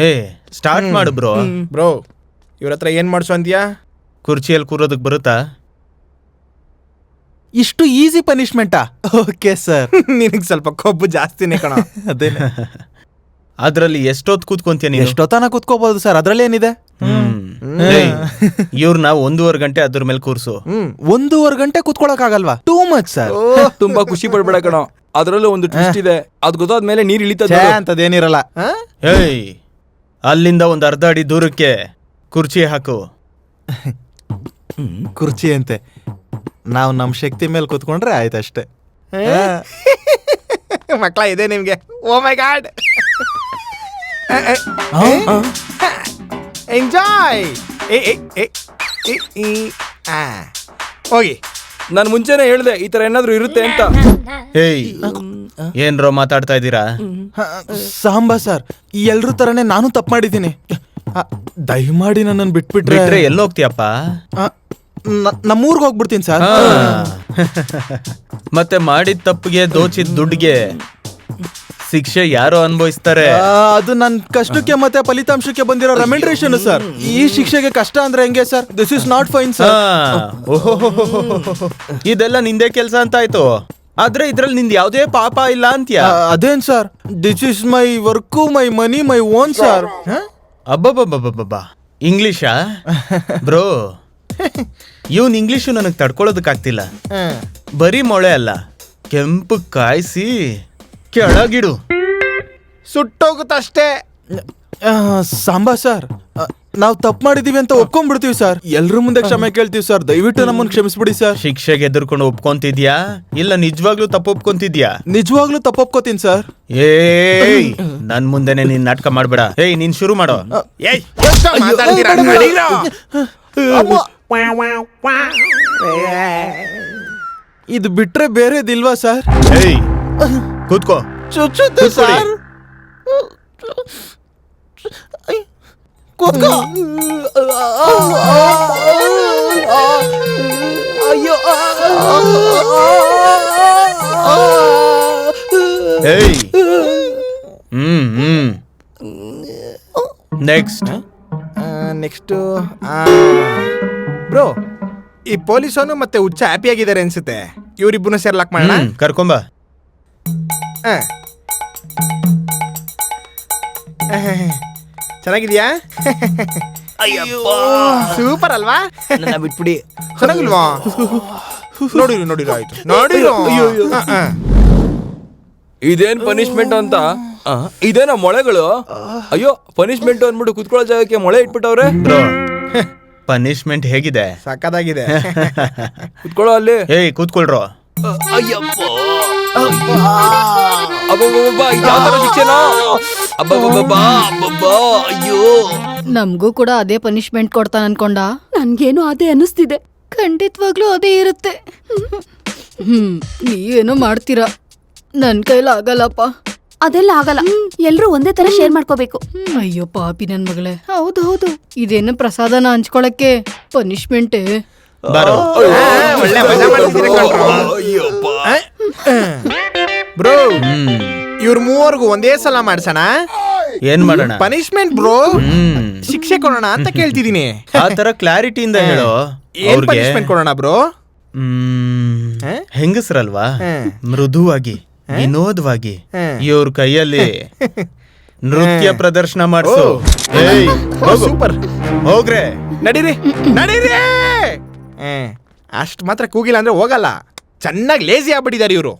ಏ ಸ್ಟಾರ್ಟ್ ಮಾಡು bro. Bro ಇವ್ರ ಹತ್ರ ಏನ್ ಮಾಡ್ಸೋ ಅಂತೀಯಾ? ಕುರ್ಚಿಯಲ್ಲಿ ಕೂರೋದಕ್ ಬರುತ್ತಾ? ಇಷ್ಟು ಈಸಿ ಪನಿಷ್ಮೆಂಟಾ? Okay sir. ನಿನಗೆ ಸ್ವಲ್ಪ ಕೊಬ್ಬು ಜಾಸ್ತಿನೇ ಕಣ. ಅದೇನೆ. ಅದ್ರಲ್ಲಿ ಎಷ್ಟೊತ್ತು ಕೂತ್ಕೊಂತೀಯ ನೀನು? ಎಷ್ಟೊತ್ತನ ಕೂತ್ಕೋಬಹುದು ಸರ್, ಅದ್ರಲ್ಲಿ ಏನಿದೆ? ಇವ್ರನ್ನ 1.5 ಗಂಟೆ ಅದ್ರ ಮೇಲೆ ಕೂರ್ಸು. 1.5 ಗಂಟೆ ಕೂತ್ಕೊಳಕ್ ಆಗಲ್ವಾ? Too much sir. ತುಂಬಾ ಖುಷಿ ಪಡ್ಬೇಡ ಕಣೋ, ಅದ್ರಲ್ಲೂ ಒಂದು ಟ್ವಿಸ್ಟ್ ಇದೆ. ಅದ್ ಗೊತ್ತಾದ್ಮೇಲೆ ನೀರ್ ಇಳಿತದೆ ಅಂತದೇನಿರಲ್ಲ. ಏಯ್, ಅಲ್ಲಿಂದ ಒಂದ್ ಅರ್ಧ ಅಡಿ ದೂರಕ್ಕೆ ಕುರ್ಚಿ ಹಾಕು. ಕುರ್ಚಿ ಅಂತೆ, ನಾವು ನಮ್ ಶಕ್ತಿ ಮೇಲೆ ಕೂತ್ಕೊಂಡ್ರೆ ಆಯ್ತಷ್ಟೇ. ಮಕ್ಕಳ ಇದೆ ನಿಮ್ಗೆ. ಓ ಮೈ ಗಾಡ್, ಎಂಜಾಯ್. ಹೋಗಿ. ನಾನು ಮುಂಚೆನೆ ಹೇಳ್ದೆ ಈ ತರ ಏನಾದ್ರು ಇರುತ್ತೆ ಅಂತ. ಏಯ್, ಏನ್ರೋ ಮಾತಾಡ್ತಾ ಇದ್ದೀರಾ? ಸಾಂಬಾ ಸರ್, ಎಲ್ರ ತರನೇ ನಾನು ತಪ್ಪು ಮಾಡಿದ್ದೀನಿ. ದಯಮಾಡಿ ನನ್ನನ್ನು ಬಿಟ್ಬಿಟ್ರೆ ಎಲ್ಲೋಗ್ತೀಯಪ್ಪ? ನಮ್ಮೂರ್ಗೆ ಹೋಗ್ಬಿಡ್ತೀನಿ ಸರ್. ಮತ್ತೆ ಮಾಡಿದ ತಪ್ಪಿಗೆ ದೋಚಿದ ದುಡ್ಡಿಗೆ ಶಿಕ್ಷೆ ಯಾರು ಅನುಭವಿಸ್ತಾರೆ? ಅದು ನನ್ನ ಕಷ್ಟಕ್ಕೆ ಮತ್ತೆ ಫಲಿತಾಂಶಕ್ಕೆ ಬಂದಿರೋ ರೆಮ್ಯುನರೇಷನ್ ಸರ್. ಈ ಶಿಕ್ಷೆಗೆ ಕಷ್ಟ ಅಂದ್ರೆ ಹೆಂಗೆ sir? This is not fine sir. ಇದೆಲ್ಲ ನಿಂದೆ ಕೆಲ್ಸ ಅಂತ ಆಯ್ತು, ಆದ್ರೆ ಇದ್ರಲ್ಲಿ ನಿಂದ ಯಾವ್ದೇ ಪಾಪ ಇಲ್ಲ ಅಂತ್ಯ. ಅದೇನ್ sir, this is my work, my money, my own sir. ಅಬ್ಬಬ್ಬಬ್ಬಬ್ಬಬ್ಬ, ಇಂಗ್ಲಿಷಾ ಬ್ರೋ? ಇವನ್ ಇಂಗ್ಲಿಷು ನನಗ್ ತಡ್ಕೊಳ್ಳೋದಕ್ಕಾಗ್ತಿಲ್ಲ. ಬರೀ ಮೊಳೆ ಅಲ್ಲ, ಕೆಂಪು ಕಾಯಿಸಿ ಕೆಳಗಿಡು, ಸುಟ್ಟೋಗುತ್ತಷ್ಟೇ. ಸಾಂಬಾ ಸರ್, ನಾವು ತಪ್ಪು ಮಾಡಿದೀವಿ ಅಂತ ಒಪ್ಕೊಂಡ್ಬಿಡ್ತೀವಿ ಸರ್. ಎಲ್ರ ಮುಂದೆ ಕ್ಷಮೆ ಕೇಳ್ತೀವಿ ಸರ್. ದಯವಿಟ್ಟು ನಮ್ಮನ್ನು ಕ್ಷಮಿಸ್ಬಿಡಿ ಸರ್. ಶಿಕ್ಷೆಗೆ ಎದುರ್ಕೊಂಡು ಒಪ್ಕೊಂತಿದ್ಯಾ ಇಲ್ಲ ನಿಜವಾಗ್ಲೂ ತಪ್ಪು ಒಪ್ಕೊಂತಿದ್ಯಾ? ನಿಜವಾಗ್ಲೂ ತಪ್ಪು ಒಪ್ಕೋತೀನಿ ಸರ್. ಏಯ್, ನನ್ ಮುಂದೆನೆ ನೀನ್ ನಾಟಕ ಮಾಡ್ಬೇಡ. ಏಯ್, ನೀನ್ ಶುರು ಮಾಡೋ. ಏಯ್, ಎಷ್ಟು ಮಾತಾಡ್ತೀರಾ? ನಡೀರೋ. ಇದು ಬಿಟ್ರೆ ಬೇರೆದಿಲ್ವಾ ಸರ್? ಏಯ್, ಕೂತ್ಕೋ. ಚುಚ್ಚುತ್ತೆ ಸರ್. ಕೂತ್ಕೋ. ಅಯ್ಯೋ. ಏಯ್, ನೆಕ್ಸ್ಟ್. ನೆಕ್ಸ್ಟು ಬ್ರೋ, ಈ ಪೊಲೀಸನು ಮತ್ತೆ ಹುಚ್ಚ ಹ್ಯಾಪಿ ಆಗಿದ್ದಾರೆ ಅನ್ಸುತ್ತೆ. ಇವರಿಬ್ಬರನ್ನು ಸೇರ್ಲಾಕ್ ಮಾಡೋಣ. ಕರ್ಕೊಂಬ. ಚೆನ್ನಾಗಿದ್ಯಾ? ಸೂಪರ್ ಅಲ್ವಾ? ಬಿಟ್ಬಿಡಿ. ಚೆನ್ನಾಗಿಲ್ವಾ? ನೋಡಿರು ಆಯ್ತು. ನೋಡಿರು. ಇದೇನ್ ಪನಿಷ್ಮೆಂಟ್ ಅಂತ? ಇದೇನ ಮೊಳೆಗಳು? ಅಯ್ಯೋ, ಪನಿಷ್ಮೆಂಟ್ ಅಂದ್ಬಿಟ್ಟು ಕುತ್ಕೊಳ್ಳೋ ಜಾಗಕ್ಕೆ ಮೊಳೆ ಇಟ್ಬಿಟ್ಟವ್ರೆ. ಪನಿಷ್ಮೆಂಟ್ ಹೇಗಿದೆ? ಸಕ್ಕದಾಗಿದೆ. ಕುತ್ಕೊಳ್ಳೋ ಅಲ್ಲಿ. ಏಯ್, ಕೂತ್ಕೊಳ್ರೋ. ಅಯ್ಯಪ್ಪ, ಅಯ್ಯೋ, ನಮ್ಗೂ ಕೂಡ ಅದೇ ಪನಿಷ್ಮೆಂಟ್ ಕೊಡ್ತಾನ ಅನ್ಕೊಂಡ? ನನ್ಗೇನು ಅದೇ ಅನಿಸ್ತಿದೆ. ಖಂಡಿತವಾಗ್ಲೂ ಅದೇ ಇರುತ್ತೆ. ನೀವೇನೋ ಮಾಡ್ತೀರಾ, ನನ್ ಕೈಲ ಆಗಲ್ಲಪ್ಪ. ಅದೆಲ್ಲ ಆಗಲ್ಲ, ಎಲ್ರೂ ಒಂದೇ ತರ ಶೇರ್ ಮಾಡ್ಕೋಬೇಕು. ಅಯ್ಯೋ ಪಾಪಿ ನನ್ ಮಗಳೇ. ಹೌದು, ಇದೇನು ಪ್ರಸಾದನ ಹಂಚ್ಕೊಳಕ್ಕೆ ಪನಿಷ್ಮೆಂಟ್? ಬ್ರೋ, ಇವ್ರ ಮೂವರ್ಗೂ ಒಂದೇ ಸಲ ಮಾಡ್ಸೋಣ. ಏನ್ ಮಾಡೋಣ? ಪನಿಷ್ಮೆಂಟ್ ಬ್ರೋ, ಶಿಕ್ಷೆ ಕೊಡೋಣ ಅಂತ ಕೇಳ್ತಿದೀನಿ. ಆ ತರ ಕ್ಲಾರಿಟಿಯಿಂದ ಹೇಳೋ. ಏನ್ ಪನಿಷ್ಮೆಂಟ್ ಕೊಡೋಣ ಬ್ರೋ? ಹೆಂಗಸ್ರಲ್ವಾ, ಮೃದುವಾಗಿ ವಿನೋದವಾಗಿ ಇವ್ರ ಕೈಯಲ್ಲಿ ನೃತ್ಯ ಪ್ರದರ್ಶನ ಮಾಡಿಸು. ಸೂಪರ್, ಹೋಗ್ರೆ. ನಡೀರಿ. ಅಷ್ಟ್ ಮಾತ್ರ ಕೂಗಿಲ್ಲ ಅಂದ್ರೆ ಹೋಗಲ್ಲ. ಚೆನ್ನಾಗಿ ಲೇಜಿ ಆಗ್ಬಿಟ್ಟಿದ್ದಾರೆ ಇವರು.